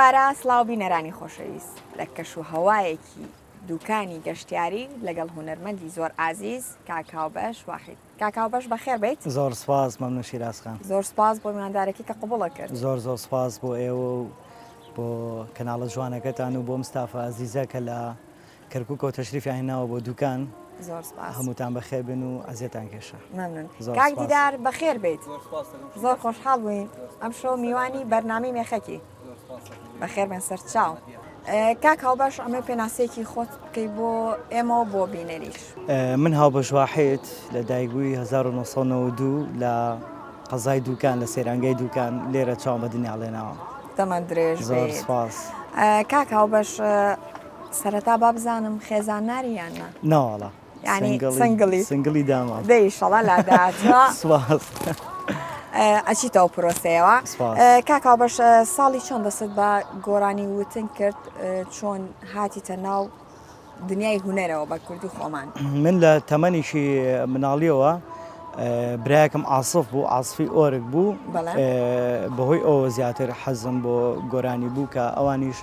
دووبارە سڵاو بینەرانی خۆشەویست لە کەش و هەوایەکی دوکانی گەشتیاری لەگەڵ هونەرمەندی زۆر ئازیز کاکاوبەش واحید. کاکاوبەش بەخێر بیت؟ زۆر سپاس مەمنون شیرازخان. زۆر سپاس بۆ میواندارێکی کە قبوڵە کرد. زۆر سپاس بۆ ئێوە و بۆ کەناڵە جوانەکەتان و بۆ مستافە ئازیزە کە لە کەرکووک و تەشریفی هێناوە بۆ دوکان. زۆر سپاس. هەمووتان بەخێر بن و ئەزیێتان کێشە. مەمنون. کاک دیدار بەخێر بیت. زۆر خۆشحاڵ بووین. ئەم شەو میوانی بەرنامەی مێخەکی. بەخێر بن سەر چاو. کاکاوبەش ئەمە پێناسەیەکی خۆت بکەی بۆ ئێمە و بۆ بینەریش. من هاوبەش واحید لە دایکبووی 1992 لە قەزای دوکان لە سێرانگەی دوکان لێرە چاوم بە دنیاڵێناوە. دەمە درێژ بێت. زۆر سپاس. کاکاوبەش سەرەتا با بزانم خێزانناری یان نە؟ ناوەڵا. یعنی سنگلی داما. دەیشەڵا لاداتوە. سپاس. ئەچیتەوە پرۆسەیەوە. کاکاوبەش ساڵی چۆن دەست بە گۆرانی وتن کرد چۆن هاتیتە ناو دنیای هونەرەوە بە کوردی خۆمان؟ من لە تەمەنیشی مناڵیەوە برایەکەم عاسف بوو، عاسفی ئۆرگ بوو، بەهۆی ئەوە زیاتر حەزم بۆ گۆرانی بوو کە ئەوانیش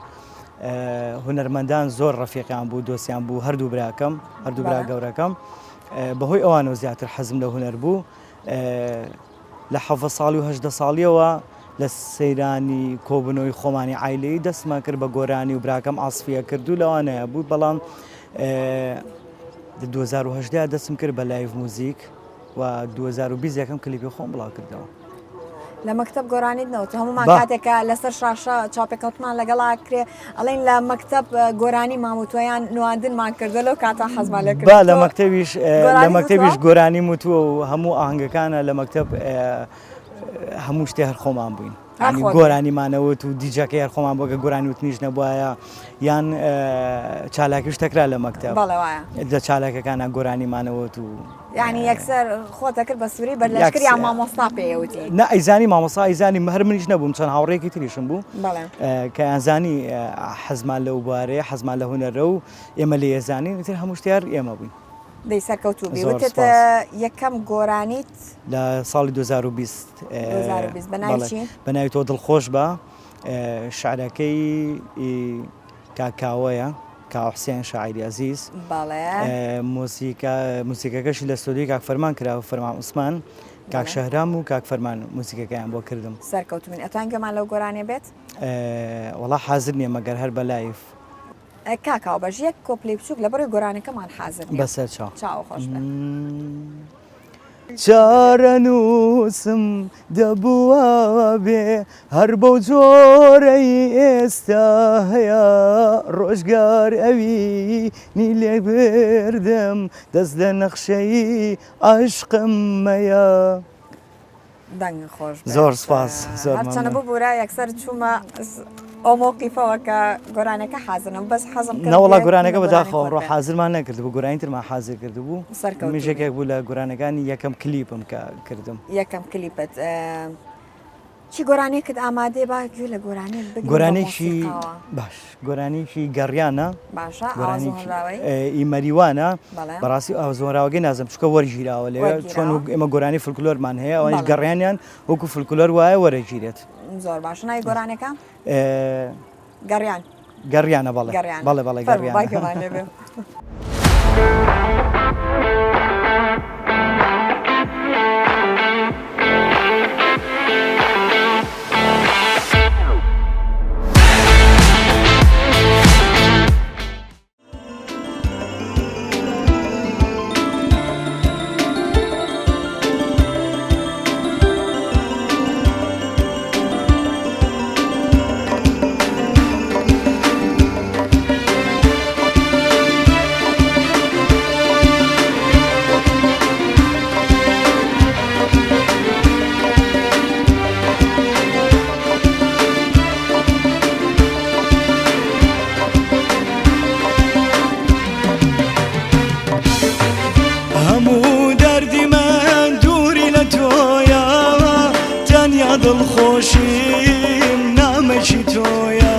هونەرمەندان زۆر ڕەفیقیان بوو، دۆستیان بوو، هەردوو براکەم، هەردوو برا گەورەکەم، بەهۆی ئەوانەوە زیاتر حەزم لە هونەر بوو. لە 7 ساڵی و 8 ساڵیەوە لە سەیرانی کۆبنەوەی خۆمانی عایلەی دەستمان کرد بە گۆرانی و براکەم عاسفیە کرد و لەوانەیە بوو، بەڵام 2010 دەستم کرد بە لایڤ موزیک و 2020 یەکەم کلیپی خۆم بڵاو کردەوە. لە مەکتەب گۆرانیت نەوت هەمومان کاتێکە لەسەر شاشە چاپێکەوتمان لەگەڵا کرێ ئەڵێن لە مەکتەب گۆرانی ماموتۆیان نواندنمان کردە لەو کاتە حەزمان لە کرد. لە مەکتەبیش گۆرانی موتووە و هەموو ئاهەنگەکانە لە مەکتەب هەموو شتێ هەر خۆمان بووین. گۆرانیمانەوت و دیجەکە هەر خۆمان بۆگە گۆرانی وتنیش نەبووایە یان چالاکیش تەکرا لە مەکتەب لە چالاکەکانە گۆرانیمانەوەت و یعنی یەکسەر خۆتە کرد بە سووری بەرلەشکری یا مامۆستا پێوتی؟ نە ئەیزانی مامۆستا ئەیزانی هەر منیش نەبووم، چەند هاوڕێکی تریشم بوو کە ئەزانی حەزمان لەو بوارەیە، حەزمان لە هونەرە و ئێمە لێ ئێزانین ئیتر هەموو شتیار ئێمە بووین. دەی سەرکەوتوو بیوتت یەکەم گۆرانیت لە ساڵی 2020 بە ناوی تۆ دڵخۆش بە شعرەکەی کاکاوەیە کاو حوسێن شاعیری عەزیز، موسیقەکەشی لە ستۆدیۆی کاک فەرمان کراوە، فەرمان عوسمان، کاک شەهرام و کاک فەرمان موسیقەکەیان بۆ کردم. سەرکەوتوین. ئەتوان گەمان لەو گۆرانێ بێت؟ وەڵا حازر نییە مەگەر هەر بە لایف. کاکاوبەش یەک کۆپلی بچووک لە بەڕێ گۆرانەکەمان حازر بەسەر چاو خۆش بێ. چارە نووسم دەبووە بێ هەر بەو جۆرەی ئێستا هەیە ڕۆژگار ئەوینی لێ بردم دەست لە نەخشەی عاشقم مەیە. دەنگ خۆش. زۆر سپاس. هەرچەنە بوو بورا یەکسەر چوومە ئەو موقیفەوە کە گۆرانەکە حازرم بەس حەزم کرد نەوەڵا گۆرانەکە بەداخەوە ڕۆ حازرمان نەکرد بوو، گۆرانی ترمان حازر کرد بوو. میژێکێک بوو لە گۆرانەکانی یەکەم کلیپم کە کردم. یەکەم کلیپت چی گۆرانێکت ئامادەی با گوێ لە گۆرانێکی باش گۆرانێکی گەڕیانە، باشە ئیمەریوانە، بەڕاستی ئاوزۆراوەگەی نازم چکە وەرگیراوە لێ چۆن ئێمە گۆرانی فولکلۆرمان هەیە ئەوانش گەڕیانیان وەکو فولکلۆر وایە وەرەگیرێت. زۆر باشە. ناوی گۆرانەکە گەڕیانە بەڵێ گەڕیان. دڵخۆشیم نامەکی تۆیە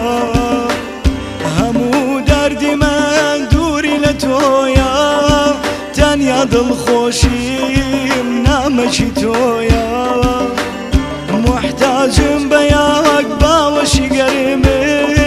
هەموو دەردی من دووری لە تۆیە تەنیا دڵخۆشیم نامەکی تۆیە محتاجم بە یەک باوەشی گەرمت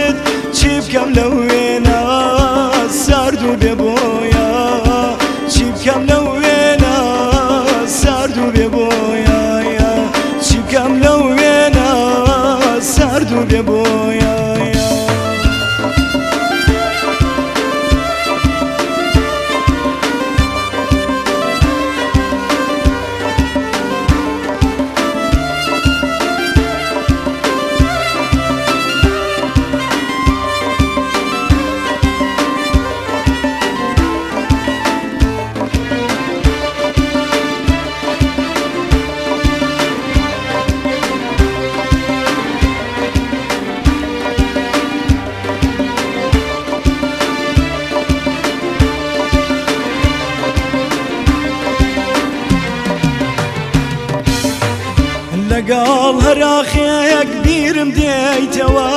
لەگەڵ هەراخێک بیرم دێیتەوە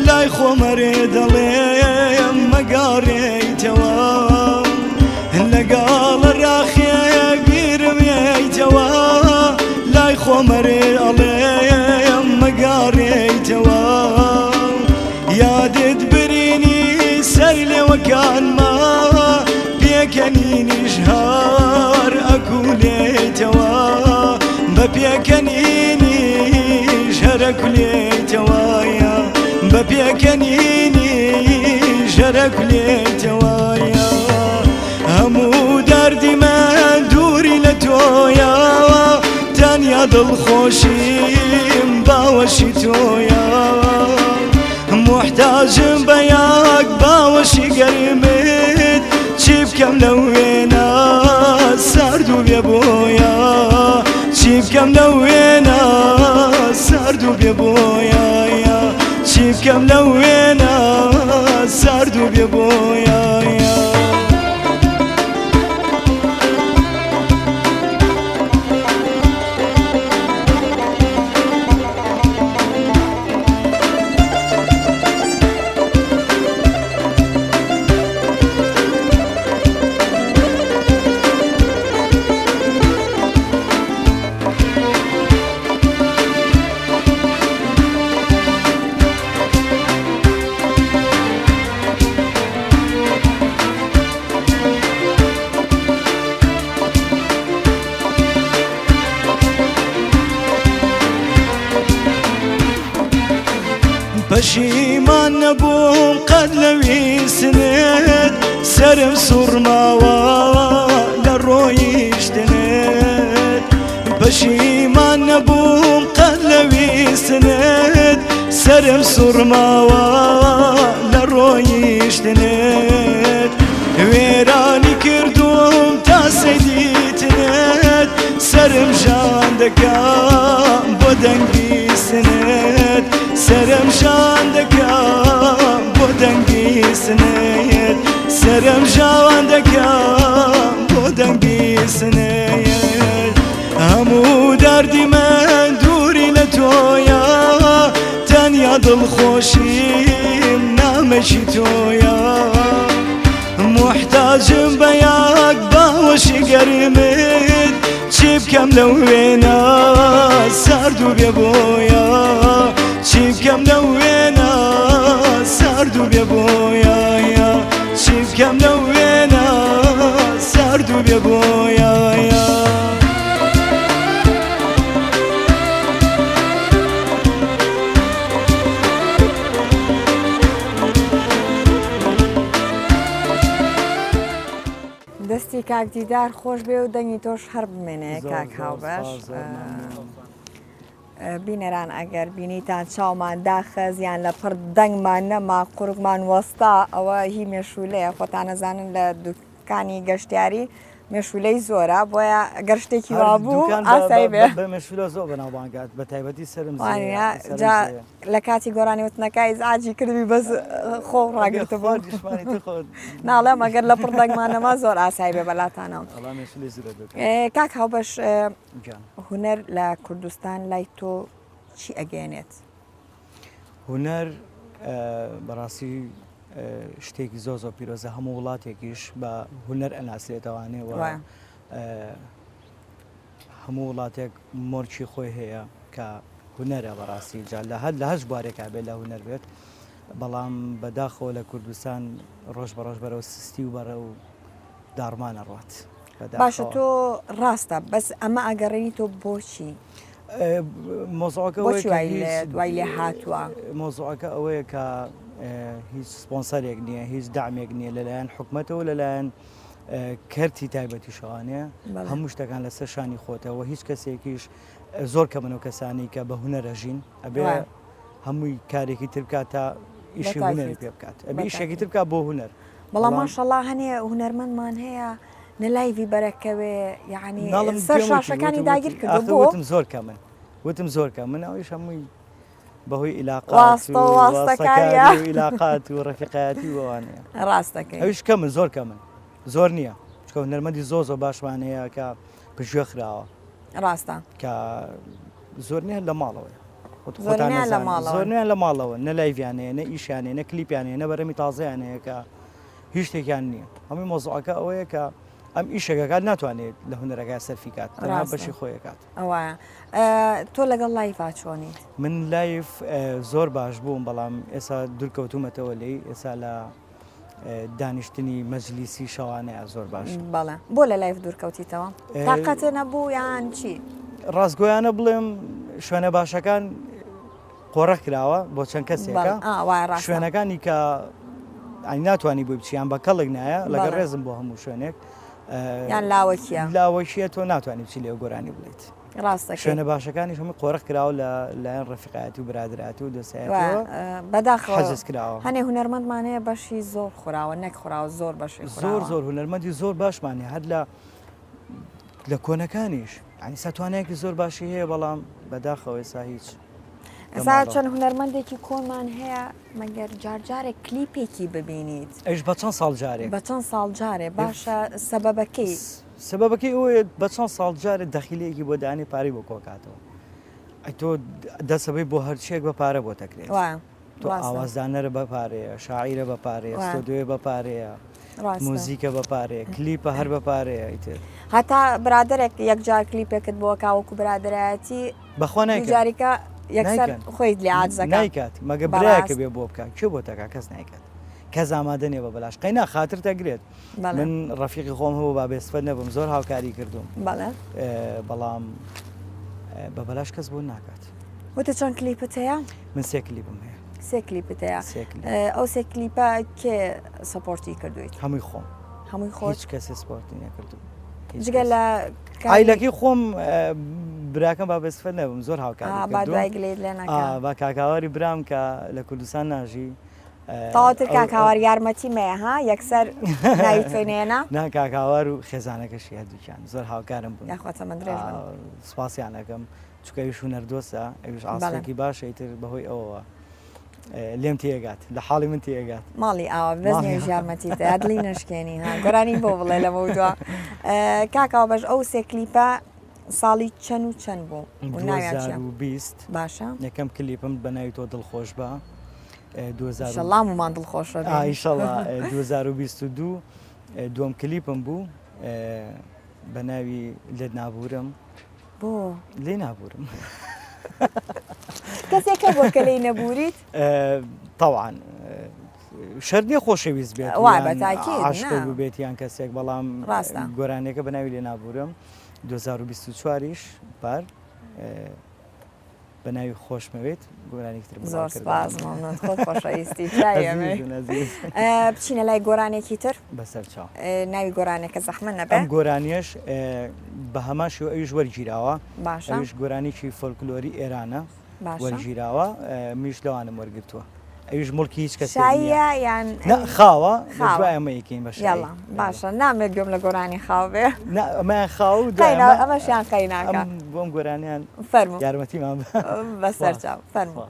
لای خۆمەرێ دەڵێم مەگاڕێیتەوە لەگەڵ هەراخێک بیرم دێیتەوە لای خۆمەرێ ئەڵێم مەگاڕێیتەوە یادت برینی سەر لێوەکانما پێکەنینیش هەر ئەکولێیتەوە بە پێکەنینیش هەر ئەکولێیتەوەیە بە پێکەنینیش هەر ئەکولێیتەوەیە هەموو دەردی من دووری لە تۆیە تەنیا دڵخۆشیم باوەشی تۆیە محتاجم بە یەک باوەشی گەرمت چی بکەم لەو وێنە سارد و بێبۆیە چی بکەم لەو وێنە سارد و بێبۆیە چی بکەم لەو وێنە سارد و بێبۆیە پەشیمان نەبووم قەت لەوی سنێت سەرم سوڕماوە لە ڕۆیشتنێت پەشیمان نەبووم قەت لەوی سنێت سەرم سوڕماوە لە ڕۆیشتنێت وێرانی کردوم تا سەیدیتنێت سەرم ژان دەکەم بۆ دەنگی سنێت سرم شان دەکەم بۆ دەنگی سنێت سرم ژاوان دەکەم بۆ دەنگی سنێت هەموو دەردی من دووری لە تۆیە تەنیا دڵخۆشیم نامەکی تۆیە محتاجم بە یەک باوەشی گەرمت چی بکەم لەو وێنە سارد و بێبۆیە چی بکەم لەو وێنە سارد و بێبۆیە چی بکەم لەو وێنە سارد و بێبۆیە دەستی کاک دیدار خۆش بێ و دەنگی تۆش هەر بمێنێ کاک هاوبەش بینەران ئەگەر بینیتان چاومان داخەزیان لە پڕ دەنگمان نەما قورگمان وەستا ئەوە هی مێشولەیە خۆتان نەزانن لە دوکانی گەشتیاری مێشولەی زۆرە بۆیە گەر شتێکی وا بوو ئاسایی بێ بە مێشولە زۆر بەناوبانگات بە تایبەتی سرم لە کاتی گۆرانی وتنەکەی زعاجی کردوی بەس خۆ ڕاگرتبوو ناڵێم ئەگەر لە پڕ دەنگمان نەما زۆر ئاسایی بێ بەلاتانەوە کاک هاوبەش هونەر لە کوردستان لای تۆ چی ئەگەێنێت؟ هونەر بەڕاستی شتێکی زۆر زۆر پیرۆزە هەموو وڵاتێکیش بە هونەر ئەناسێتەوانێەوە هەموو وڵاتێک مۆرچی خۆی هەیە کە هونەرە بەڕاستی جا لە هەش بوارێکا بێت لە هونەر بێت بەڵام بەداخەوە لە کوردستان ڕۆژ بەڕۆژ بەرەو سستی و بەرە و داڕمانە ڕات باشە تۆ ڕاستە بەس ئەمە ئەگەڕێنی تۆ بۆچی؟ مۆزۆعەکە دوای لێ هاتووە مۆزۆعەکە ئەوەیە کە هیچ سپۆنسەرێک نییە هیچ دامێک نییە لەلایەن حکوومەتەوە لەلایەن کەرتی تایبەتی شەوانەیە هەموو شتەکان لەسەر شانی خۆتەوە هیچ کەسێکیش زۆر کە منەوە کەسانی کە بە هونەرەژین ئەبێ هەمووی کارێکی تر بکات تا ئیشی هونەری پێ بکات ئەبێ ئیشێکی تر بکات بۆ هونەر بەڵام ماشەڵڵا هەنێ هونەرمەندمان هەیە نەلایڤی بەرەکەوێ یعنی سەر شاشەکانی داگیر کردو وتم زۆر کە من وتم زۆر کە من ئەویش هەمووی بەهۆی عیلاقات و عیلاقات و ڕەفیقایەتی وانەیە ڕاستەکەی ئەویش کە من زۆر کە من زۆر نییە چکە هونەرمەندی زۆر زۆر باشوانەیە کە پژوێ خراوە ڕاستە کە زۆرنیان لە ماڵەوە زۆرنیان لە ماڵەوە نە لایڤیانەیە نە ئیشیانێ نە کلیپیانەیە نە بەرەمی تازەیانەیە کە هیچ شتێکیان نییە هەمووی مۆزوعەکە ئەوەیە کە ئەم ئیشەکەکات ناتوانێت لە هونەرەکە سەرفیکات بەشی خۆیەکات ئەوە تۆ لەگەڵ لایڤا چۆنیت من لایڤ زۆر باش بووم بەڵام ئێستا دوورکەوتومەتەوە لێی ئێستا لە دانیشتنی مەجلیسی شەوانەیە زۆر باش بەڵێ بۆ لە لایڤ دوورکەوتیتەوە تاقەتە نەبوو یان چی ڕاستگۆیانە بڵێم شوێنە باشەکان قۆڕە کراوە بۆ چەند کەسێکە شوێنەکانی کە ئەنی ناتوانانی بۆی بچیان بە کەڵک نایە لەگە ڕێزم بۆ هەموو شوێنێک یان لاوەکیە تۆ ناتوانانی بچی لێ گۆرانی بڵێیت ڕاستە شوێنە باشەکانی هەمووی قۆڕە کراوە لایەن ڕەفیقایەتی و برادراتی و دۆسایەتەوە بەداخەوە حەجز کراوە هەنێ هونەرمەندمانەیە بەشی زۆر خوراوە نەک خوراوە زۆر بەشی زۆر هونەرمەندی زۆر باشمانێ هەر لە کۆنەکانیش ینی ساتوانەیەکی زۆر باشی هەیە بەڵام بەداخەوە ئێستا هیچ ئێستا چەند هونەرمەندێکی کۆنمان هەیە مەگەر جارجارێک کلیپێکی ببینیت ئەیش بە چەند ساڵ جارێک بە چەند ساڵ جارێ باشە سەبەبەکەی ئەوەیە بە چەند ساڵ جارێ دەخیلەیەکی بۆ دانی پارەی بۆ کۆکاتەوە ئەی تۆ دەسەبەی بۆ هەرچێک بە پارە بۆ تەکرێت تۆ ئاوازدانەرە بە پارەیە شاعیرە بە پارەیە ستۆدیۆ بە پارەیە موزیکە بە پارەیە کلیپە هەر بە پارەیە ئیتر هەتا برادێک یەکجار کلیپێکت بۆ کاوەکو برادایەتی بەخۆ جاریکە یەکسەر خۆیت لێ عادزەکە نایکات مەگە برایەکە بێ بۆ بکات چ بۆ تەکا کەس نایکات کەس ئامادە نیە بە بەلاش قەینا خاتر تەگرێت من ڕەفیقی خۆم هەبوو با بێسفەر نەبووم زۆر هاوکاری کردوم بەڵام بە بەلاش کەس بۆ ناکات وتە چەند کلیپت هەیە؟ من سێ کلیپم هەیە سێ کلیپت هەیە ئەو سێ کلیپە کێ سەپۆرتی کردویت؟ هەمووی خۆم هەمووی خۆ هیچ کەسی سپۆرتی نەکردوم جگە لە ئایلەکی خۆم براکەم با بێسفەر نەبووم زۆر هاوکاری کردوم با کاکاواری برام کە لە کوردستان ناژی تاواتر کاکاوار یارمەتی مەیە ها یەکسەر ناویتێنێنە نا کاکاوار و خێزانەکەشی هەردووکیان زۆر هاوکارم بوون یاخواتە من درێژ سپاسیانەکەم چکە ئەویش هونەردۆسە ئەویش ئاسڵێکی باشە ئیتر بەهۆی ئەوەوە لێم تێگات لە حاڵی من تێگات ماڵی ئاوە بەزنێ ژارمەتیتە ئەدلی نشکێنی ها گۆرانی بۆ بڵێ لە مەوتوە کاکاوە بەش ئەو سێ کلیپە ساڵی چەند و چەند بوو 2020 باشە یەکەم کلیپم بەناوی تۆ دڵخۆش بە شەڵاممان دڵخۆشە ئایشەڵا 2022 دووەم کلیپم بوو بە ناوی لێت نابورم بۆ لێ نابورم کەسێکە بۆ کە لێی نەبووریت تەواان شەردی خۆشەویست بێت عاشق بێت یان کەسێک بەڵام گۆرانێکە بە ناوی لێ نابورم 2024ش پار بە ناوی خۆشمەوێت گۆرانێکتر زۆر سپاس خۆت خۆشەویستی بچینە لای گۆرانێکی تر بەسەر چاو ناوی گۆرانێکە زەحمە نەبێت ئەم گۆرانیش بە هەماشی و ئەویش وەرگیراوە باشە ئەویش گۆرانێکی فۆلکلۆری ئێرانە وەرگیراوە میش لەوانە وەرگرتووە ئەویش مڵکی هیچ کەس یان خاوە ئەمەیەکەین بەش باشە نامێت گوێم لە گۆرانی خاو بێ ئەمە خاو ئەمەشیان قەیناکە بۆم گۆرانیان فەرموو یارمەتیمان بەسەر چاو فەرموو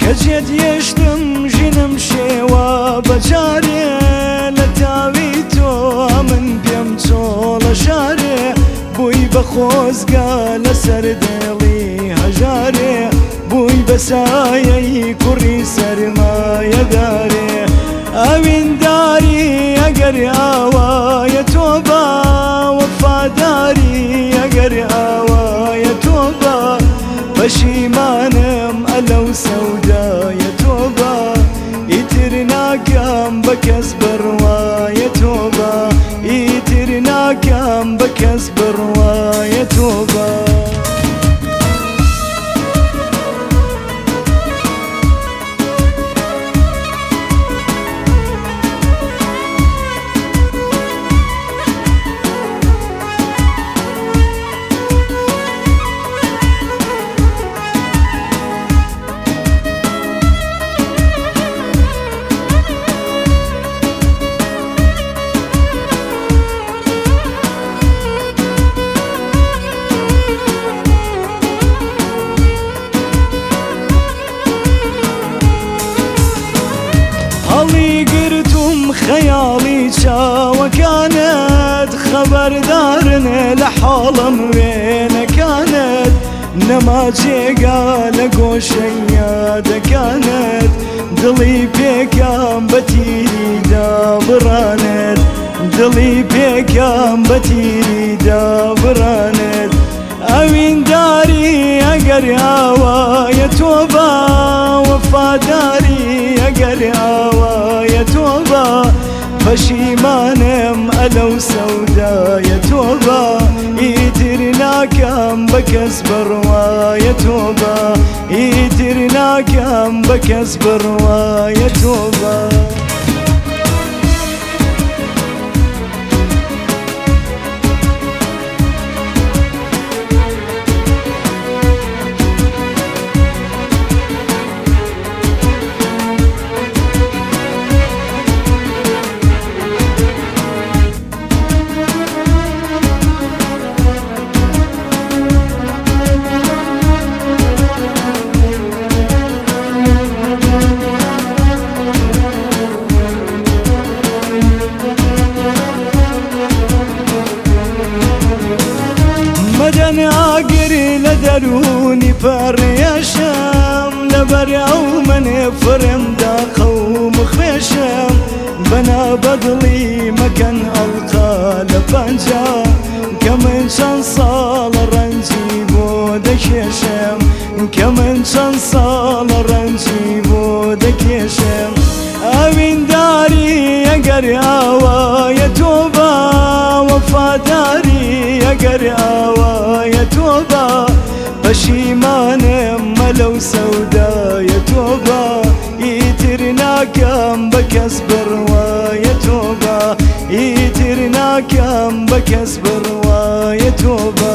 کەجێت یێشتم ژینم شێوە بەجارێ لە تاوی تۆ من پێم چۆڵە شارێ بووی بە خۆزگا لەسەر دێڵی هەژارێ بووی بە سایەی کوڕی سەرمایەدارێ ئەوینداری ئەگەر ئاوایە تۆ بە وەفاداری ئەگەر ئاوایە تۆ بە پەشیمانم ئەلەو سەودایە تۆ بە ئیتر ناکەم بە کەس بڕوایە تۆ تۆبە هەڵی گرتم خەیاڵی چاوەکانت خەبەردارن لە حاڵم وێنەکانت نەما جێگا لە گۆشەیادەکانت دڵی پێکام بە تیریدا بڕانت دڵی پێکام بە تیریدا بڕانت ئەوینداری ئەگەر ئاوایە تۆ بە وەفاداری ئەگەر ئاوایە تۆ بە پەشیمانم ئەلەو سەودایە تۆ بە ئیتر ناکەم بە کەس بڕوایە تۆ بە ئیتر ناکەم بە کەس بڕوایە تۆ بە مەدەن ئاگری لە دەرونی پەڕێشم لەبەر ئەو منێ فرمدا قەوم خوێشم بەنا بەدڵی مەکەن ئەڵقا لە پەنجا کە من چەند ساڵە ڕەنجی بۆ دەکێشم کە من چەند ساڵە ڕەنجی بۆ دەکێشم ئەوینداری ئەگەر ئاوایە تۆ بە وەفاداری ئەگەر ئاوایە تۆ بە پەشیمانم مەلەو سەودایە تۆ بە ئیتر ناکەم بە کەس بڕوایە تۆ بە ئیتر ناکەم بە کەس بڕوایە تۆ بە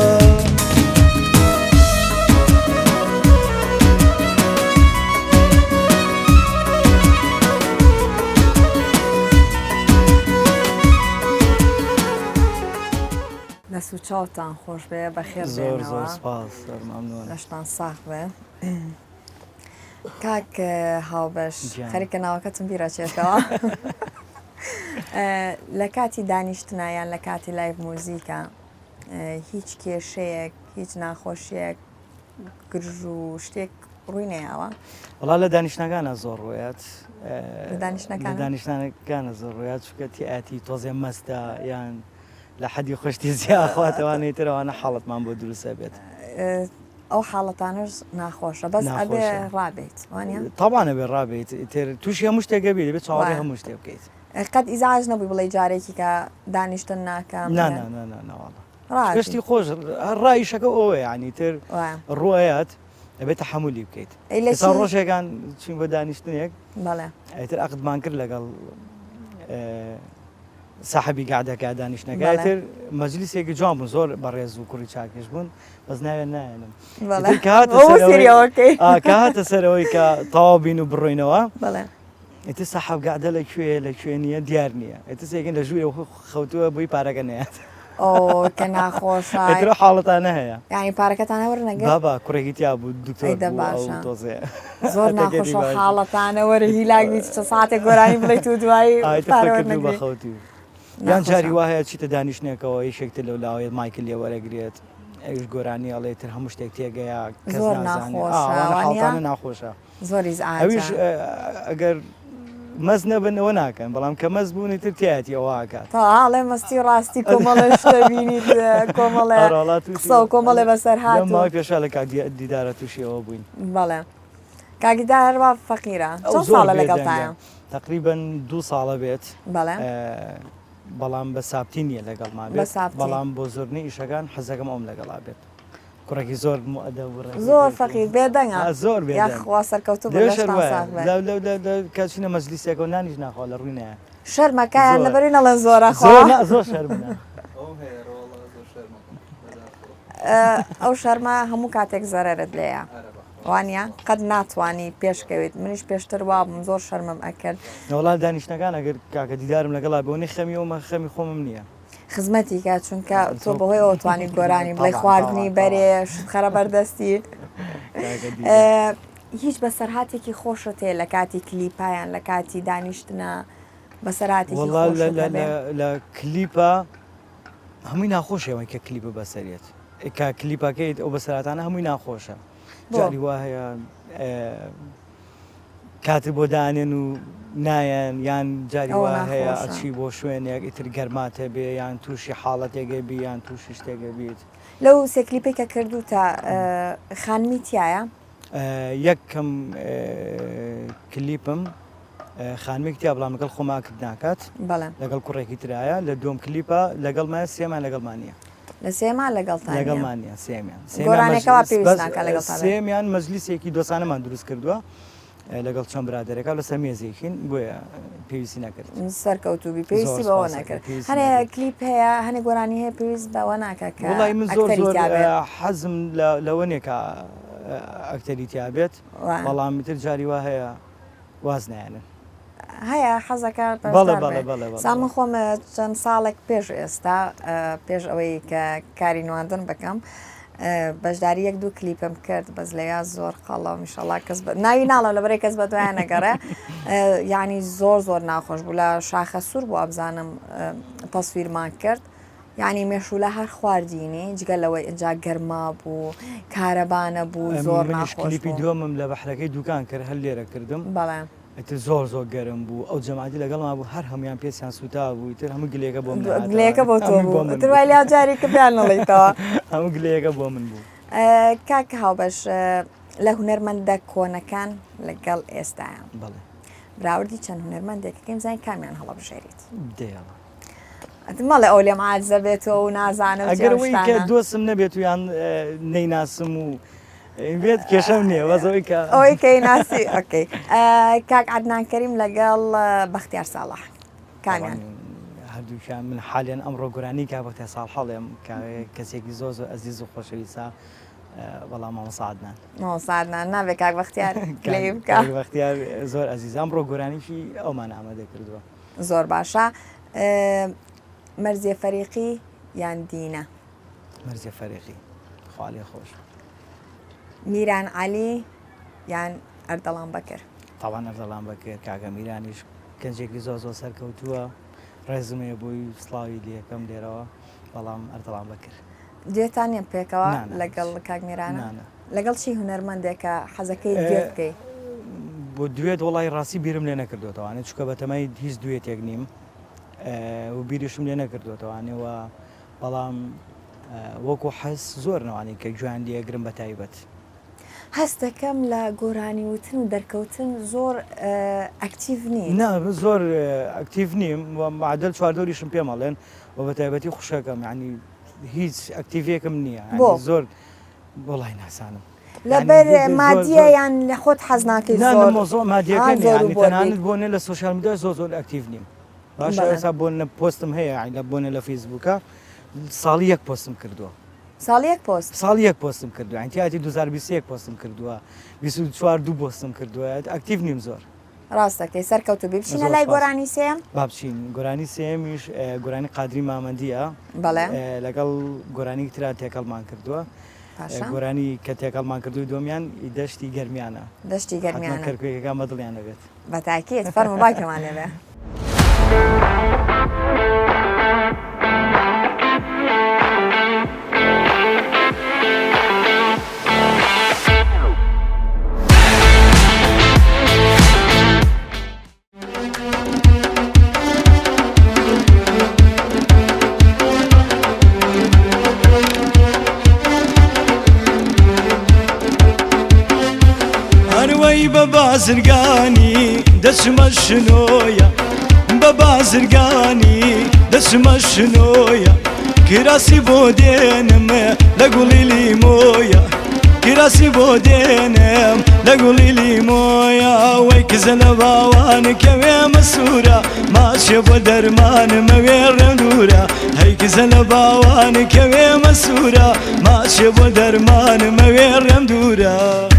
دەست و چاوتان خۆش بێ بەخێر زۆر بێنەوە زۆر سپاس مەمنون لەشتان ساغ بێ کاک هاوبەش گیان. خەریکە ناوەکەتم بیرەچێتەوە لە کاتی دانیشتنایان لە کاتی لایڤ مۆزیکە هیچ کێشەیەک هیچ ناخۆشیەک گرژ و شتێک ڕووی نەیاوە وڵا لە دانیشتەکانە زۆر ڕۆیات لە دانیشتەکانە؟ لە دانیشتەکانە زۆر ڕۆیات چکە تیئاتی تۆزێ مەستە یان لە حەدی خۆشتی زیاخواتەوانەی ترەوانە حاڵەتمان بۆ دروستە بێت ئەو حاڵەتانش ناخۆشە بەس ئەبێ ناخۆشە. ڕابێت وانە تاوانە بێ ڕابێت تر تووشی هەموو شتێک گەبێت دەبێت چاوەڕێ وایە. هەموو شتێ بکەیت قەت ئیزاج نەبووی بڵێ جارێکی کە دانیشتن ناکەم ناوەڵە گشتی خۆش ڕایشەکە ئەوە ینی تر ڕۆیات دەبێت تەحەمولی بکەیت ئێستا ڕۆژێکان چین بە دانیشتنێک بەڵێ ئەیتر عەقدمان کرد لەگەڵ ساحبی گادەکە دانیشتنەکە تر مەجلیسێکی جوان بوون زۆر بەڕێز و کوڕی چاکش بوون بەس ناوێن نایەنم کە هاتە سەرەوەی کە تەواو بین و بڕۆینەوە ئێتر ساحب گادە لەکوێ نییە دیار نییە ئێتر سێکن لە ژوورە خەوتووە بۆی پارەکە نەیات کە ناخۆشە حاڵەتانە هەیە یانی پارەکەتانە وەرنەگەر بابا کوڕێکی تیا بوو دوکتۆر تۆزێ زۆر ناخۆشە حاڵەتانە وەرە هیلاگی چ ساعتێک گۆرانی بڵێیت و دوایی بەخەوتی یان جاری وایە چیتە دانیشتێکەوە یەکێکتر لەو لاوێت مایکل لێ وەرەگرێت ئەوش گۆرانی ئەڵێتر هەموو شتێک تێگەیە زۆر ناخۆشە ناخۆشە زۆری ئەویش ئەگەر مەز نەبنەوە ناکەن بەڵام کە مەز بوونی تر تایەتی ئەوواکات تاڵێ مەستی ڕاستی کۆمەڵە شتە بینیت کۆمەڵێ قسە و کۆمەڵێ بەسەر هات ماوەی پێشا لە کاک دیدارە تووشیەوە بووین بەڵێ کاکیدار هەروە فەقیرە چەند ساڵە لەگەڵتایە تقریبا 2 ساڵە بێت بەڵێ بەڵام بە سابتی نییە لەگەڵمان بێت بەڵام بۆ زۆرنی ئیشەکان حەزەکەم ئەوم لەگەڵا بێت کوڕێکی زۆر زۆر فەقیر بێدەنگە زۆر یاخوا سەرکەوتو کاچینە مەجلیسێکە و نانیش ناخوا لە ڕووی نایە شەرمەکەیان لەبەری نەڵێن زۆرە زۆر شەرمە ئەو شەرمە هەموو کاتێک زەرەرت لێیە وانە قەت ناتوانانی پێشکەوێت منیش پێشتر وابم زۆر شەرمم ئەکرد وڵات دانیشتەکان ئەگەر کاکە دیدارم لەگەڵا بۆنی خەمیەوە خەمی خۆمم نییە خزمەتی کات چونکە تۆ بەهۆی ئەوتوانی گۆرانی بڵێ خواردنی بەرێ خەرە بەردەستی هیچ بەسەرهاتێکی خۆشت هەیە لە کاتی کلیپایان لە کاتی دانیشتنە بەسەراتی لە کلیپە هەمووی ناخۆشەوەی کە کلیپە بەسەرێت کە کلیپەکەیت ئەو بەسەراتانە هەمووی ناخۆشە جاری وا هەیە کاتر بۆ دانێن و نایەن یان جاری وا هەیە ئەچی بۆ شوێنێک ئیتر گەرماتە بێ یان تووشی حاڵەتێگە بی یان تووشی شتێگە بیت لەو سێکلیپێکە کردوتە خانمی تایە یەکەم کلیپم خانمێک تیا بەڵام لەگەڵ خۆما کرد ناکات لەگەڵ کوڕێکی ترایە لە دوم کلیپە لەگەڵمایە سێمان لەگەڵمانە لە سێمان لەگەڵمانە سێمیان مەجلیسێکی دۆسانەمان دروست کردووە لەگەڵ چەند برادێکە لە سەمێزێکین بۆیە پێویستی نەکرد سەرکەوتوبی پێویستی بەوە نەکرد هەنێ کلیپ هەیە هەنێ گۆرانی هەیە پێویست بەوە ناکە وڵی من زۆر حەزم لەوەنێکە ئەکتەریتیا بێت بەڵام تر جاری وا هەیە واز نایەنن هەیە حەزەکە سامن خۆم چەند ساڵێک پێش ئێستا پێش ئەوەی کە کاری نواندن بکەم بەشداری یەک دوو کلیپم کرد بەس لەیا زۆر قەڵەو میشەڵا کەس ناوی ناڵە لەبەرەی کەس بە دوایان نەگەڕێ یعنی زۆر ناخۆش بوو لە شاخە سوور بوو ئەبزانم تەسویرمان کرد یعنی مێشولە هەر خواردینی جگەلەوەی ئەجا گەرما بوو کارەبانە بوو زۆر ناخۆش کلیپی دووەمم لە بەحرەکەی دوکان کرد هەر لێرە کردم بەڵێ ئەتر زۆر گەرم بوو ئەو جەماعەتی لەگەڵما بوو هەر هەمویان پێیان سوتا بوو تر هەموو گلێکە بۆ گلێکە بۆ تۆ بوو تروای لیا جاری کە پێیان نەڵێیتەوە هەموو گلەیەکە بۆ من بوو کاکە هاوبەش لە هونەرمەندە کۆنەکان لەگەڵ ئێستایان بەڵێ براوردی چەند هونەرمەندێکەکەم زای کامیان هەڵەبژێریت دێڵە مەڵێ ئەو لێم عاجزە بێتەوە و نازانم ئەگەرەوەی کە دۆسم نەبێت و یان نەیناسم و بێت کێشەم نییە وەزەوەی کە ئەوەی کەی ناسی ئۆکەی کاک عەدنان کەریم لەگەڵ بەختیار ساڵح کامیان هەردووکیان من حالیان ئەمڕۆ گۆرانی کا بەختیار ساڵح هەڵێم کەسێکی زۆر ئەزیز و خۆشەویستە بەڵام مامۆستا عەدنان نابێت کاک بەختیار گلەی بکە بەختیار زۆر ئەزیز ئەمڕۆ گۆرانیشی ئەومان ئامادە کردووە زۆر باشە مەرزیە فەریقی یان دینە مەرزیە فەریقی خوا لێ خۆش میران عەلی یان ئەردەڵان بەکر تاوان ئەردەڵان بەکر کاکە میرانیش کەنجێکی زۆر سەرکەوتووە ڕێزمێ بووی سڵاوی لەکەم لێرەوە بەڵام ئەردەڵان بەکر دوێتانیان پێکەوە لەگەڵ کاک میرانە لەگەڵ چی هونەرمەندێکە حەزەکەی گوێ بکەی بۆ دوێت وڵی ڕاستی بیرم لێ نەکردوێتەوانێت چکە بەتەمای هیچ دوێتێک نیم و بیریشم لێ نەکردوێتەوانەوە بەڵام وەکو حەز زۆر نەوانی کە گویان لێگرم بە تایبەت هەست دەکەم لە گۆرانی وتن و دەرکەوتن زۆر ئەکتیڤ نی زۆر ئەکتیڤ نیم معدل چواردۆریشم پێ مەڵێن و بە تایبەتی خوشەکەم ینی هیچ ئەکتیڤێکم نییە زۆر وڵی ناسانم لەبەر مادیە یان لە خۆت حەز ناکەی زۆر مادیەکە تەنانەت بۆنێ لە سوۆشیال میدیا زۆر ئەکتیڤ نیم باشە ئێستا بۆنە پۆستم هەیە لە بۆنە لە فیسبووکە ساڵی یەک پۆستم کردووە ساڵی یەک پۆستم کردووە ئەنتیاتی 2021 پۆستم کردووە 24 دوو پۆستم کردووە ئەکتیڤ نیم زۆر ڕاستەکەی سەرکەوتو بچینە لای گۆرانی سێم بابچین گۆرانی سێمیش گۆرانی قادری مامەندیە بەڵێ لەگەڵ گۆرانی ترا تێکەڵمان کردووە گۆرانی کە تێکەڵمان کردووی دۆمیان دەشتی گەرمیانە کەرکوێکەکان بەدڵیان دەبێت بە تاکیت فەرمو باکەمان لێبێ بە بازرگانی دەچمە شنۆیە بە بازرگانی دشم شنویا کراسی بودنم لگولی لیمویا کراسی بودنم لگولی لیمویا وی کزل باوان کوی مسورا ماشه با درمان مویرم دورا هی کزل باوان کوی مسورا ماشه با درمان مویرم دورا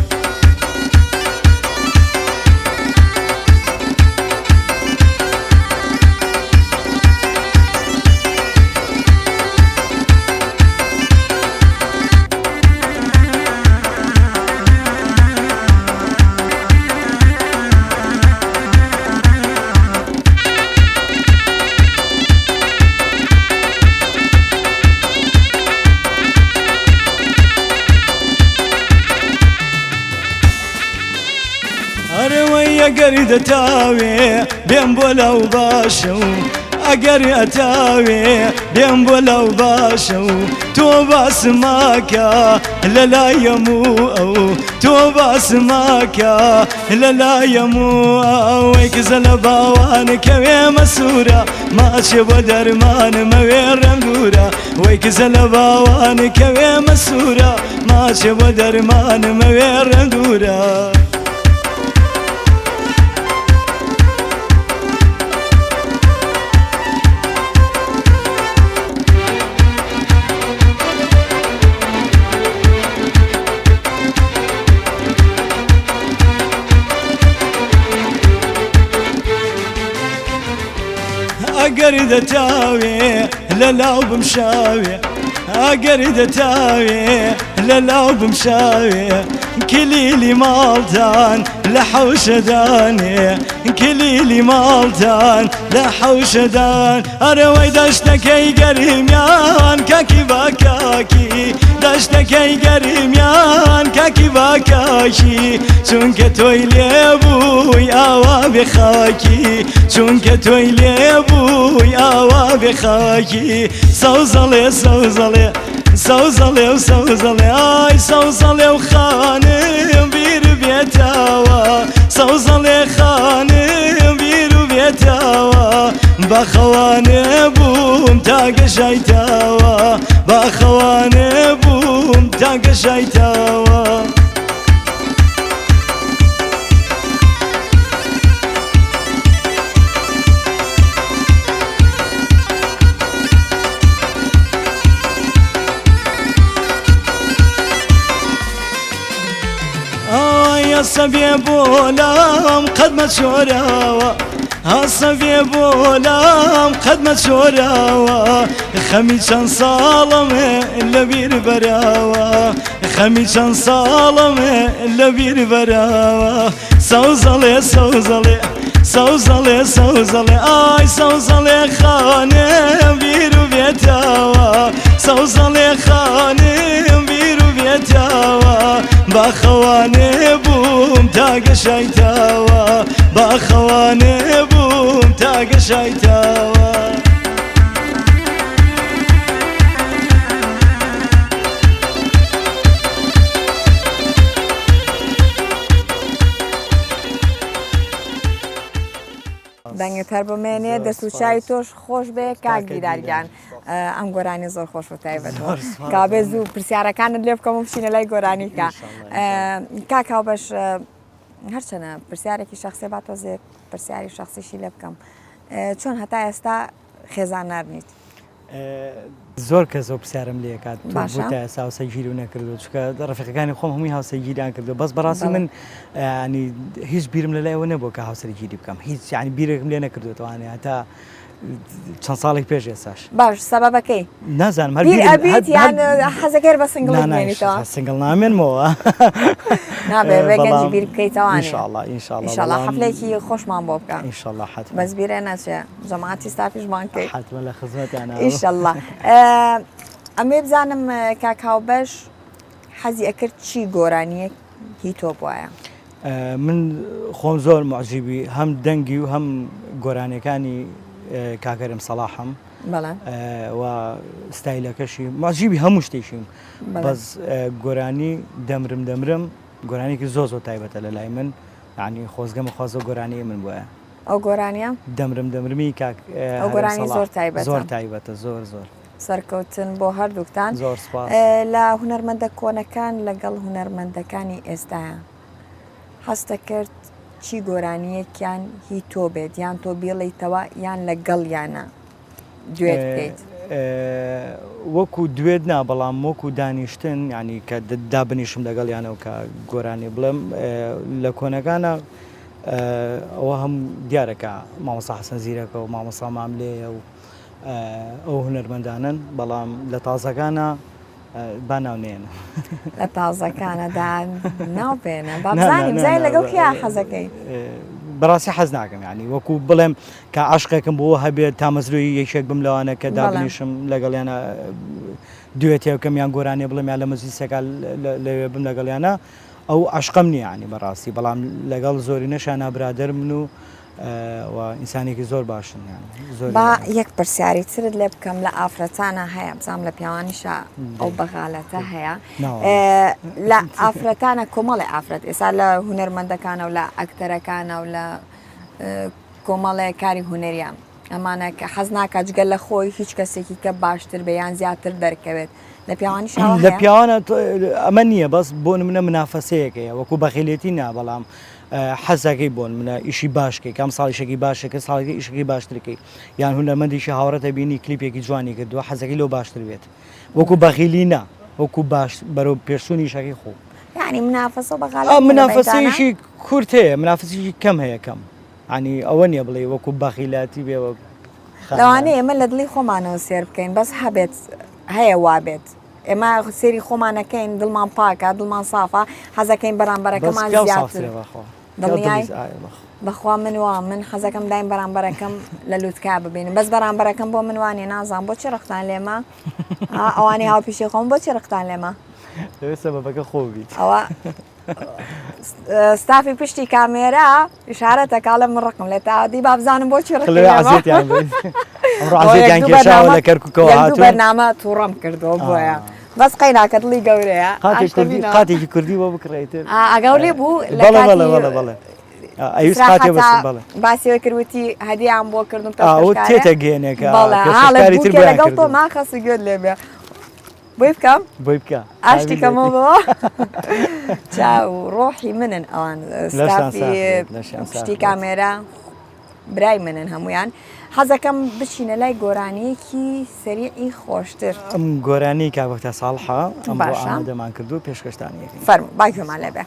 اگر دتاوی بیم بلاو باشو اگر اتاوی بیم بلاو باشو تو باس ماکا للا یمو او تو باس ماکا للا یمو او کزل باوان کوی مسورا ماشه با درمان مویرم دورا وی کزل باوان کوی مسورا ماشه با درمان مویرم دورا اگر دتاوی للاو بمشاوی اگر دتاوی للاو بمشاوی كليلي مالتان لحوش داني كليلي مالتان لحوش دان اروي دشتكي قريم يان كاكي باكاكي دشتكي قريم يان كاكي باكاكي چونك توي ليبوي آوا بخاكي چونك توي ليبوي آوا بخاكي سوزلي سوزلي سوزلي وسوزلي آي سوزلي وخانم بير بيتاوا سوزلي خانم بير بيتاوا بخواني بوم تاق شايتاوا بخواني بوم تاق شايتاوا صبي بولام قد شوراوا صبي بولام قد شوراوا خميشان صالم اللبير براوا خميشان صالم اللبير براوا سوزلي سوزلي سوزلي سوزلي آي سوزلي خانم بيرو بيتاوا سوزلي خانم بيرو بيتاوا بخواني بوم تاق شايتاوا بخواني بوم تاق شايتاوا دەنگتر بمێنێ دەست و چای تۆش خۆش بێ کاک دیدارگیان ئەم گۆرانی زۆر خۆش و تایبەتەوە کابێ زوو پرسیارەکانت لێ بکەم و بچینە لای گۆرانیکە کاک هاوبەش هەرچەنە پرسیارێکی شخصی باتۆزێ پرسیاری شخصیشی لێ بکەم چۆن هەتا ئێستا خێزانار نیت زۆر کەس ئەو پرسیارم لێ کات بوو تا ئێستا هاوسەرگیری و نەکردو چونکە ڕەفیقەکانی خۆم هەمووی هاوسەرگیریان کردو بەس بەڕاستی من ینی هیچ بیرم لەلایەوە نەبووە کە هاوسەرگیری بکەم هیچ ینی بیرێکم لێ نەکردوێتوانێ هەتا چەند ساڵێک پێش ئێستاش باش سەبەبەکەی نازانم بیر ئەبیت یان حەزەکەر بە سنگڵ بمێنیتەوە سنگڵ نامێنمەوە نابێ بێگەنجی بیر بکەیتەوە ئینشاءڵڵا حەفلێکی خۆشمان بۆ بکە ئینشاءڵڵا حتما بەس بیرێ نەچێ جەماعەتی ستافیشمان بکەیت حتما لە خزمەتیانە ئینشاءڵڵا ئەمێ بزانم کاک هاوبەش حەزی ئەکرد چی گۆرانیەکی تۆ بووایە من خۆم زۆر معجیبی هەم دەنگی و هەم گۆرانەکانی کاکەرم سەلاحم و ستایلەکەشی معجیبی هەموو شتێکیم بەس گۆرانی دەمرم گۆرانێکی زۆر تایبەتە لە لای من ینی خۆزگەمە خوازە گۆرانی من بووە ئەو گۆرانیە دەمرمی کاک ئەو گۆرانی زۆر تایبەتە زۆر تایبەتە زۆر سەرکەوتن بۆ هەردووکتان زۆر سپاس لە هونەرمەندە کۆنەکان لەگەڵ هونەرمەندەکانی ئێستاە هەستە کرد چی گۆرانیەکیان هی تۆ بێت یان تۆ بیڵیتەوە یان لەگەڵ یانە دوێت بکەیت وەکو دوێت نا بەڵام وەکو دانیشتن ینی کە دابنیشم لەگەڵ یانەوە کە گۆرانی بڵم لە کۆنەکانە ئەوە هەم دیارەکە مامۆستا حەسەن زیرەکە و مامۆستا ماملەیە و ئەو هونەرمەندانن بەڵام لە تازەکانە با ناونێنە لە تازەکانەدا ناوپێنە بابزانیم زای لەگەڵ کیا حەزەکەی بەڕاستی حەز ناکەم ینی وەکو بڵێم کە عاشقێکم بۆ هەبێت تا مەزروی یەکێک بم لەوانە کە دابنیشم لەگەڵیانە دوێتێکەکەم یان گۆرانێ بڵێم یا لە مەزیسەکە لەوێ بم لەگەڵیانە ئەو عاشقم نییە ینی بەڕاستی بەڵام لەگەڵ زۆری نەشانە برادر من و ئینسانێکی زۆر باشن با یەک پرسیاری ترت لێ بکەم لە ئافرەتانە هەیە بزانام لە پیاوانیشە ئەو بەغاڵەتە هەیە لە ئافرەتانە کۆمەڵی ئافرەت ئێستا لە هونەرمەندەکانە و لە ئەکتەرەکانە و لە کۆمەڵی کاری هونەریان ئەمانە کە حەز ناکات جگەل لە خۆی هیچ کەسێکی کە باشتر بێ یان زیاتر دەرکەوێت لە پیاوانیش لە پیاوانە ئەمە نییە بەس بۆ منە منافەسەیەکەیە وەکو بەخیلێتی نا بەڵام حەزەکەی بۆن منە ئیشی باشکەی کام ساڵیشێکی باشەکە ساڵی ئیشەکەی باشترکەی یان هونەرمەندیشی هاوڕەتە بینی کلیپێکی جوانی کردووە حەزەکەی لەو باشتر بێت وەکو بەخیلی نا وەکو باش بەرەو پێشوونی شەکەی خۆ یعنی منافەسە بەغاڵ منافەسەیەکی کورت هەیە منافەسێکی کەم هەیە کەم ینی ئەوە نییە بڵێ وەکو بەخیلاتی بێ لەوانەیە ئێمە لە دڵی خۆمانەوە سێر بکەین بەس هەبێت هەیە وابێت ئێمە سێری خۆمانەکەین دڵمان پاکە دڵمان سافە حەزەکەین بەرامبەرەکەمان زیاتر دڵنیای بەخوا من حەزەکەم دایم بەرامبەرەکەم لە لووتکا ببینم بەس بەرامبەرەکەم بۆ منوانی نازان بۆچی ڕختان لێمە ئەوانی هاوپیشی خۆم بۆچی ڕختان لێمە سەبەبەکە خۆ بیت ئەوە ستافی پشتی کامێرا ئشارەتەکە لە من ڕقم لێ تادی بابزانم بۆچی ڕێژێتیان لە کەرکووکەوە بەرنامە تووڕەم کردەوە بۆیە بەس قەیناکە دڵی گەورەیە قاتێکی کوردی بۆ بکڕێتتر ئەگەڵ لێ بوو باسیەوە کردوتی هەدیان بۆ کردم تێتە گێنێکە لەگەڵ تۆ ماخەسی گوێت لێبێ بۆی بکەم بۆی بکە ئاشتیکەمەوە چاو ڕۆحی منن ئەوان پشتی کامێرا برای منن هەمویان حەزەکەم بچینە لای گۆرانیەکی سەریعی خۆشتر ئەم گۆرانی کابەتە ساڵحە ئەم ئامادەمان کردو پێشکەشتانیەکە فەرموو با گوێمان لێبێ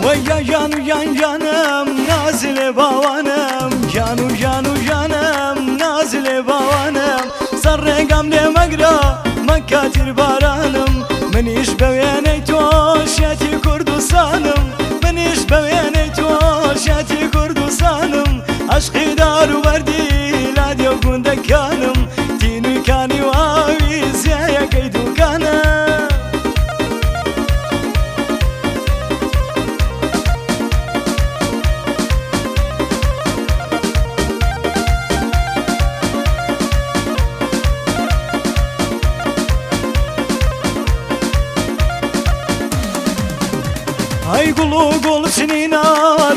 ويا جانو جان جانم نازل باوانم جانو جانو جانم نازل باوانم سر رقم لمقرا مكاتر بارانم منيش بويني توشيتي كردستانم منيش بويني توشيتي كردستانم عشقي دارو بردي لادي وكندكانم دينو كاني واوي زيا كيدو كانم هاي قلو قل سنينا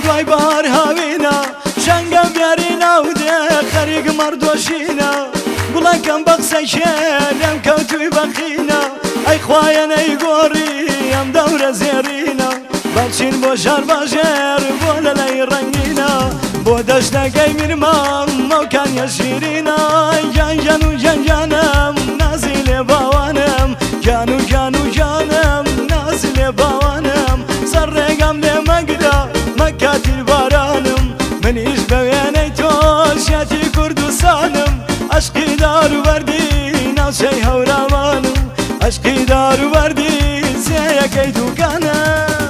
دواي بار هاوينا شنقم يارينا ودي خريق مردوشينا قولا كم بقسي شير يم كوتوي بخينا اي خوايا اي قوري يم دورة زيرينا بلشين بو شار باجر بو للاي رنگينا بو دشنا قاي مرمام مو كان يشيرينا جان جانو جان جانم نازل باوانم جانو جانو جانم نازل باوانم سر رقم لمقرا مكاتر بارانم منيش بويني توشيتي كردستانم عشقي دارو بردي ناوشي هورامانم عشقي دارو بردي زيا كيدو كانم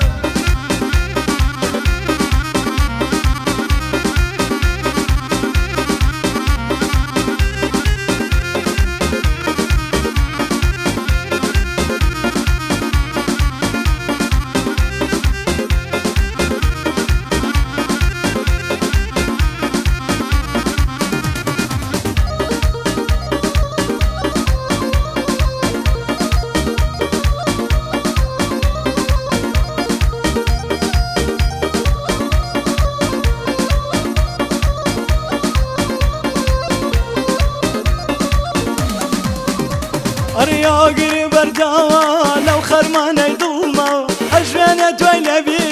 بەرداوە لەو خەرمانەی دڵمە ئەژوێنێ دوای لەبی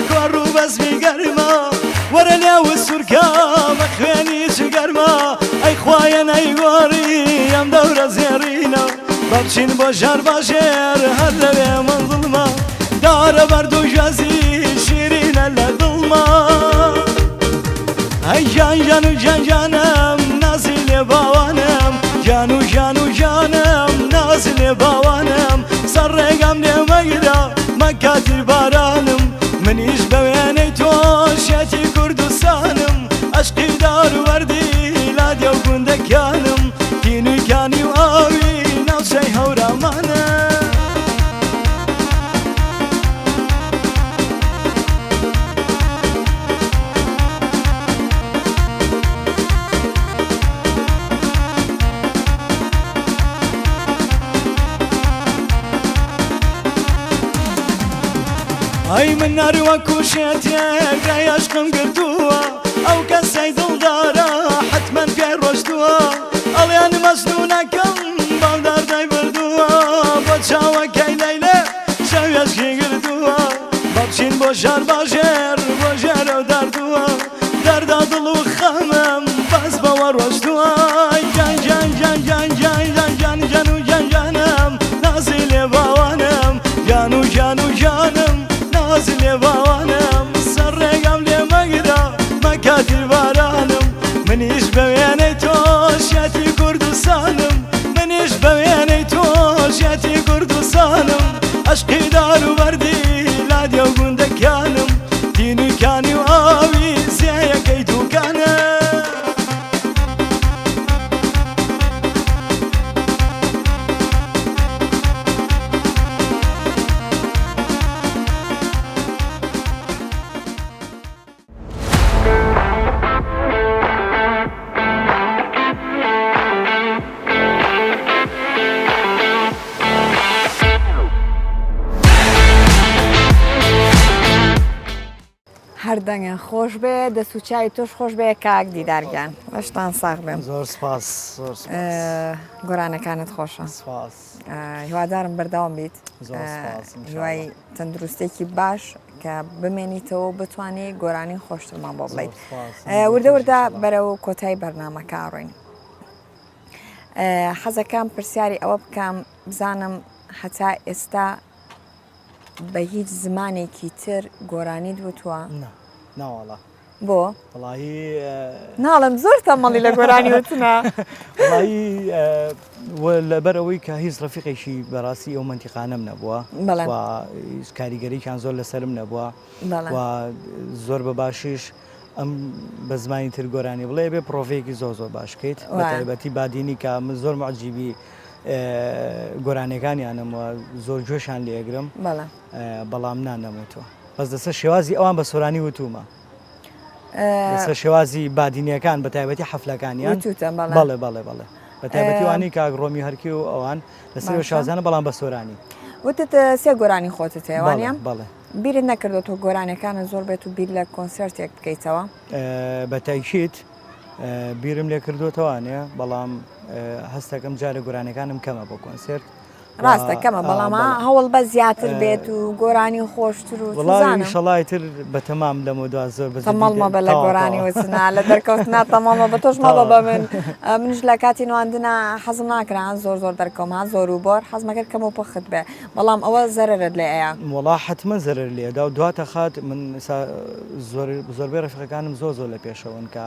کۆڕ و بەزمی گەرمە وەرە لێو سوورکە بە خوێنی جگەرمە ئەی خوایە نەیگۆڕی ئەم دەورە زێڕینە بەبچین بۆ ژار باژێر هەر لەوێ منزڵمە دارە بەرد و ژەزی شیرینە لە دڵمە ئەی جان جان و جان جانم نازی لێ باوانم جان و جان و جانم نازی لێ باوانم سەر ڕێگەم لێ مەگرە مەکاتر بارانم منیش بە وێنەی تۆ شێتی کوردستانم عەشقی دار و وەردی لادێ و گوندەکانم تینوویکانی و ئاوی ناوچەی هەورامانە ئەی من نەروەکو شێتێک لای عەشقم گرتووە ئەو کەسەی دڵدارە حتمەن پێی ڕۆشتووە ئەڵێن مەجنوونەکەم باڵداردای بردووە بۆ چاوەکەی لەیلێ شەوێشکی گرتووە بەبچین بۆ ژار باژێر بۆ ژێرە و داردووە دەردا دڵ و خەمم بەس بەوە ڕۆشتووە جان جان جان جان جان جان جان جان و جان جانم نازی لێ باوانم جان و جان و جانم نازی لێ باوانم سەر ڕێگەم لێ مەگرە مەکاتر بارانم منیش بە وێنەی تۆ شێتی کوردستانم منیش بە وێنەی تۆ شێتی کوردستانم عەشقی دار و بەردی لادێ و گوندەکانم تینوویکانی و ئاوی زێیەکەی دووکانە هەردەنگیان خۆش بێ دەست و چای تۆش خۆش بێ کاک دیدارگیان بەشتان ساغ بێم زۆر سپاس زۆر سپاس گۆرانەکانت خۆشە سپاس هیوادارم بەردەوام بیت زۆر سپاس هیوای تەندروستێکی باش کە بمێنیتەوە بتوانێت گۆرانی خۆشترمان بۆ بڵیت وردە وردە بەرەو کۆتایی بەرنامەکە ڕۆین حەزەکەم پرسیاری ئەوە بکەم بزانم هەتا ئێستا بە هیچ زمانێکی تر گۆرانی دوتووە ناوەڵا بۆ وڵی ناڵم زۆر تەمەڵی لە گۆرانی وتنا لەبەرەوەی کە هیچ ڕەفیقێکی بەڕاستی ئەو منتیقانەم نەبووە کاریگەریشان زۆر لەسرم نەبووە و زۆر بە باشیش ئەم بە زمانی تر گۆرانی بڵێ بێ پرۆڤەیەکی زۆر زۆر باشکەیت بە تایبەتی بادینی کە من زۆر معجیبی گۆرانەکانیانەوە زۆر جۆشان لێگرم بەڵام نانەموتوە بەس دەسە شێوازی ئەوان بە سۆرانی وتومە دەسە شێوازی بادینیەکان بە تایبەتی حەفلەکانیان بەڵێ بەڵێ بەڵێ بە تایبەتی وانی کاک ڕۆمی هەرکی و ئەوان لەسەر شازانە بەڵام بە سۆرانی وتت سێ گۆرانی خۆتت هێوانیان بەڵێ بیرت نەکردو تۆ گۆرانەکانە زۆر بێت و بیر لە کۆنسرتێک بکەیتەوە بە تایشیت بیرم لێ کردوتەوانێ بەڵام هەستەکەم جارە گۆرانەکانم کەمە بۆ کۆنسرت ڕاستە کەمە بەڵام هەوڵ بە زیاتر بێت و گۆرانی خۆشتر و شڵای تر بە تەمام لەمە دو زۆر تەمەڵمە بە لە گۆرانی وچنا لە دەرکەوتنا تەمەڵمە بە تۆش مەڵە بە منش لە کاتی نواندنا حەزم ناکران زۆر زۆر دەرکەوما زۆر و بۆر حەزمەکرد کەم و پخت بێ بەڵام ئەوە زەرت لێ ئەیە وڵا حتممە زەرر لێدا و دواتە خات من زۆربەی ڕفقەکانم زۆر زۆر لە پێشەوەن کە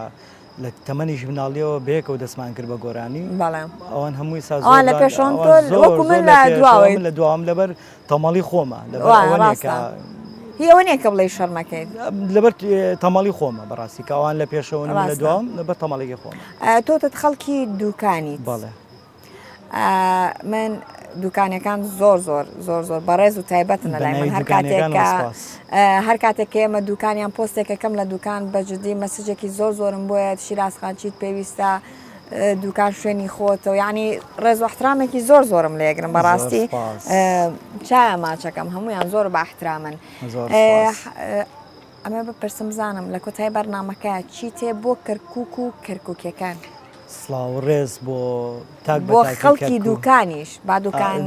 لە تەمەنیش مناڵیەوە بێکە و دەستمان کرد بە گۆرانی ئەوان هەمووی سازان لە پێشۆن وەکو من لە دوام لەبەر تەمەڵی خۆمە هیەوە نییە کە بڵێ شەرمەکەیت لەبەر تەمەڵی خۆمە بەڕاستی کە ئەوان لە پێشەوە لە دوام لەبەر تەمەڵێکی خۆمە تۆتت خەڵکی دوکانی بەڵێ من دوکانەکان زۆر زۆر زۆر زۆر بەڕێز و تایبەتن لە لای من هەر کاتێک ئێمە دوکانیان پۆستێکەکەم لە دوکان بەجددی مەسجێکی زۆر زۆرم بۆیە شیرازخانچیت پێویستە دوکان شوێنی خۆتەوە یعنی ڕێز و احترامێکی زۆر زۆرم لێگرم بەڕاستی چایە ماچەکەم هەمویان زۆر بە احترامن ئەمە بپرسم بزانم لە کۆتایی بەرنامەکە چی تێ بۆ کەرکووک و کەرکووکیەکان سڵاو ڕێز بۆ تاک بۆ خەڵکی دوکانیش با دوکان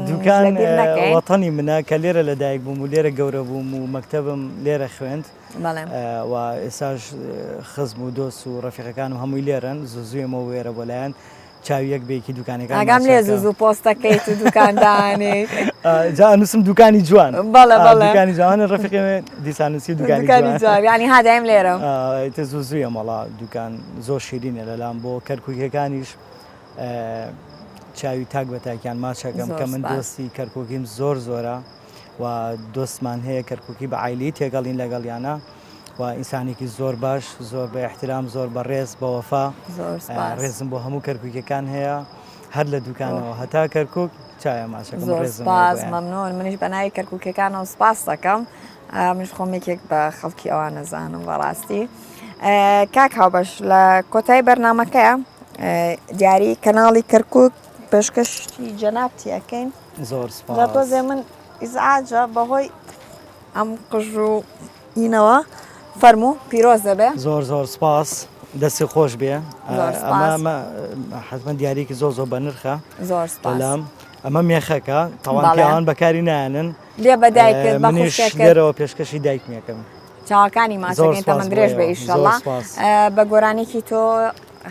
وەتەنی منە کە لێرە لەدایک بووم و لێرە گەورە بووم و مەکتەبم لێرە خوێند و ئێساش خزم و دۆست و ڕەفیقەکان و هەمووی لێرن زوزوێمە وێرە بۆ لایەن چاویەک بێکی دوکانەکان ئاگام لێ زوو پۆستەکەیت و دوکاندانێ جا نووسم دوکانی جوان دوکانی جوانە ڕەفیقێ دیسانوسی دوکانی جوان ینی هادایم لێرە تە زوزویە مەڵا دوکان زۆر شیرینە لەلام بۆ کەرکووکەکانیش چاوی تاک بە تاکیان ماچەکەم کە من دۆستی کەرکووکیم زۆر زۆرە و دۆستمان هەیە کەرکووکی بە عیلی تێگەڵین لەگەڵیانە و ئینسانێکی زۆر باش زۆر بە احترام زۆر بە ڕێز بە وەفا ڕێزم بۆ هەموو کەرکووکەکان هەیە هەر لە دوکانەوە هەتا کەرکووک چایە ماچەکەم زۆر سپاس مەمنون منیش بەناوی کەرکووکەکانەوە سپاس دەکەم منیش خۆمێکێک بە خەڵکی ئەوان نەزانم بەڕاستی کاک هاوبەش لە کۆتایی بەرنامەکەیە دیاری کەناڵی کەرکووک پێشکەشی جەنابتی ئەەکەین زۆر سپاس تۆزێ من ئیزعاجە بەهۆی ئەم قژ و ئینەوە فەرموو پیرۆز دەبێ زۆر زۆر سپاس دەستی خۆش بێ ئەمە حتمما دیارێکی زۆر زۆر بە نرخە زۆر سپاس ئەمە مێخەکە تاوانکەوان بەکاری نایەنن لێ بەدایکت منیش لێرەوە پێشکەشی دایکمیەکەم چاوەکانی ماچەکەین تەمەند درێژ بە ئیشەڵڵا بە گۆرانێکی تۆ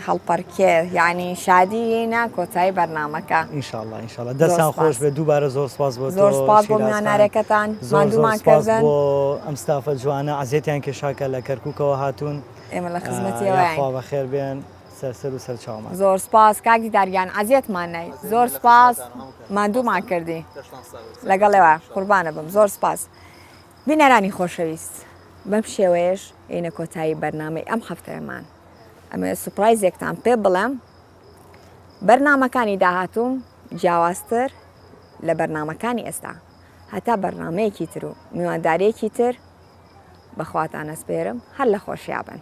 هەڵپەرکێ یعنی شادیە کۆتایی بەرنامەکە ئینشاءڵڵا دەستان خۆش بێ دووبارە زۆر سپاس بۆ زۆر سپاس بۆ میوانارەکەتان مادوومانکردن بۆ ئەم ستافە جوانە عزیێتیان کێشاکە لە کەرکووکەوە هاتوون ئێمە لە خزمەتیەوەخوا بەخێر بێن سەر و سەرچاومان زۆر سپاس کاکی داریان عزیێتمان نای زۆر سپاس مادوومان کردی لەگەڵێوە قوربانە بم زۆر سپاس بینەرانی خۆشەویست بەم شێوەیەش عینە کۆتایی بەرنامەی ئەم هەفتەیەمان ئەمە سوپرایزێکتان پێ بڵێم بەرنامەکانی داهاتووم جیاوازتر لە بەرنامەکانی ئێستا هەتا بەرنامەیەکی تر و میواندارێکی تر بەخواتان ئەسپێرم هەر لە خۆشیابن.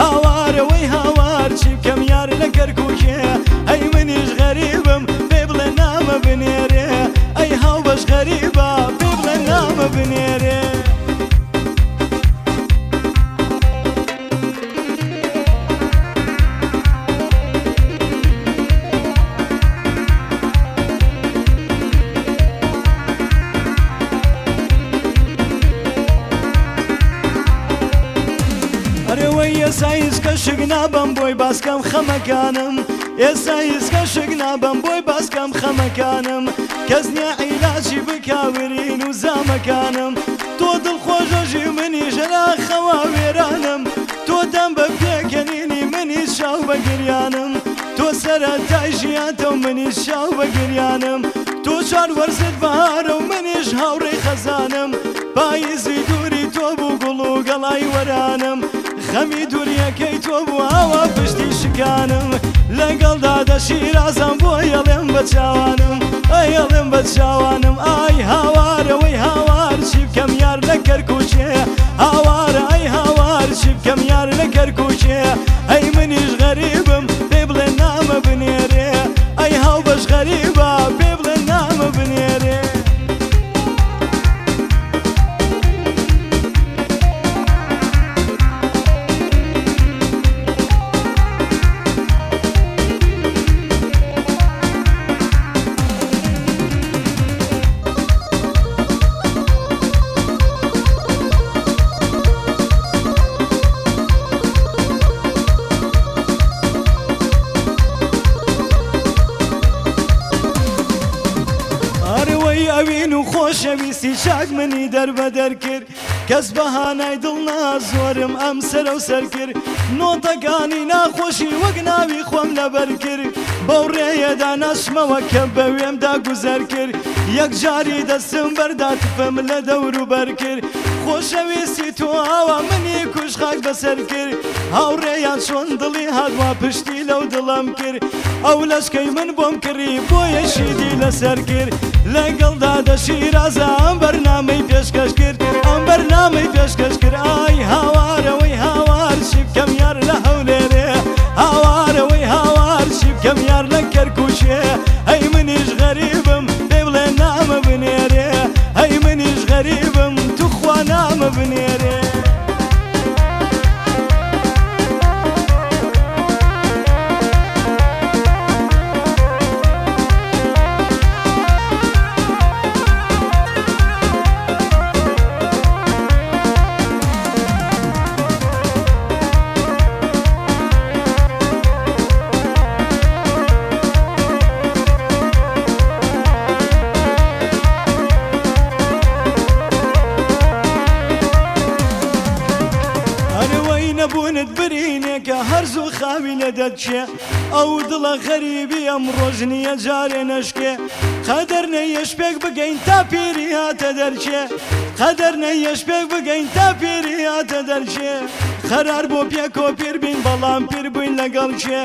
هاوارەوەی هاوار چی بکەم یار لە کەرکووکێ ئەی منیش غەریبم پێ بڵێ نامە بنێرێ ئەی هاوبەش غەریبە پێ بڵێ نامە بنێرێ ئێستا شک نابم بۆی باسکەم خەمەکانم ئێستا هیچکە شک نابم بۆی باسکەم خەمەکانم کەس نییە عیلاجی بکاورین و زامەکانم تۆ دڵخۆشەژی منی ژەرا خەوا وێرانم تۆ دەم بە پێکەنینی منی شاو بە گریانم تۆ سەرەتای ژیانتە و منیش شاو بە گریانم تۆ چار وەرزت بەهارە و منیش هاوڕێی خەزانم پاییزی دووری تۆ بوو گوڵ و گەڵای وەرانم خەمی دووریەکەی تۆ بوو ئاوا پشتی شکانم لەگەڵدا دەشیرازم بۆ یەڵێم بە چاوانم ئەیەڵێم بە چاوانم ئای هاوارەوەی هاوار چی بکەم یار لە کەرکووکێ هاوارە ئەی هاوار چی بکەم یار لە کەرکووکێ ئەی منیش غەریبم پێ بڵێ نامە بنێرێ ئەی هاوبەش غەریبە پێ بڵێ نامە بنێرێ ئەوین و خۆشەویستی چاک منی دەربەدەر کرد کە کەس بەهانای دڵنا زۆرم ئەم سەرە و سەر کرد نۆتەکانی ناخۆشی وەک ناوی خۆم لەبەر کرد بەو ڕێیەدا نەچمەوە کە بە وێمدا گوزەر کرد یەک جاری دەستم بەردا تفەم لە دەوروبەر کرد خۆشەویستی تۆ ئاوا منی کوش خاک بەسەر کرد هاوڕێیان چۆن دڵی هاتوا پشتی لەو دڵم کرد ئەو لەشکەی من بۆم کڕی بۆ یەشیدی لەسەر کرد لەگەڵدا دەشیرازە ئەم بەرنامەی پێشکەش کرد ئەم بەرنامەی پێشکەش کرد ئای هاوارەوەی هاوار چی بکەم یار لە هەولێرێ هاوارەوەی هاوار چی بکەم یار لە کەرکووچێ ئەی منیش غەریبم پێ بڵێ نامە بنێرێ ئەی منیش غەریبم توخوا نامە بنێرێ نەبوونت برینێکە هەرزوو خاوی لە دەرچێ ئەو دڵە غەریبی ئەم ڕۆژ نییە جارێ نەشکێ قەدەر نەیە شپێک بگەین تا پیری هاتە دەرچێ قەدەر نەیە شپێک بگەین تا پیری هاتە دەرچێ خەرار بۆ پێکۆ پیر بین بەڵام پیر بووین لەگەڵ چێ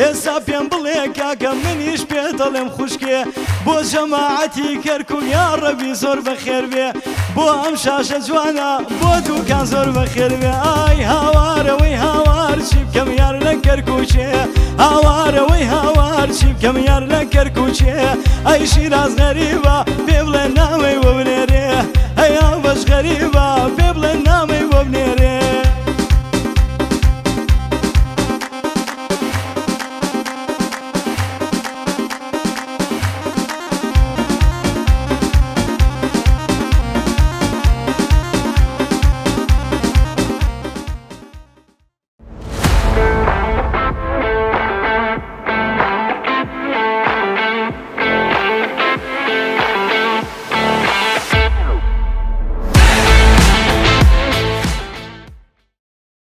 ئێستا پێم بڵێ کاکە منیش پێ دەڵێم خوشکێ بۆ جەماعەتی کەرکووک یا ڕەبی زۆر بەخێر بێ بۆ ئەم شاشە جوانە بۆ دووکان زۆر بەخێر بێ ئای هاوارەوەی هاوار چی بکەم یار لە کەرکووچێ هاوارەوەی هاوار چی بکەم یار لە کەرکووچێ ئەی شیراز غەریبە پێ بڵێ نامەی بۆ بنێرێ ئەی ئەو بەش غەریبە پێ بڵێ نامەی بۆ بنێرێ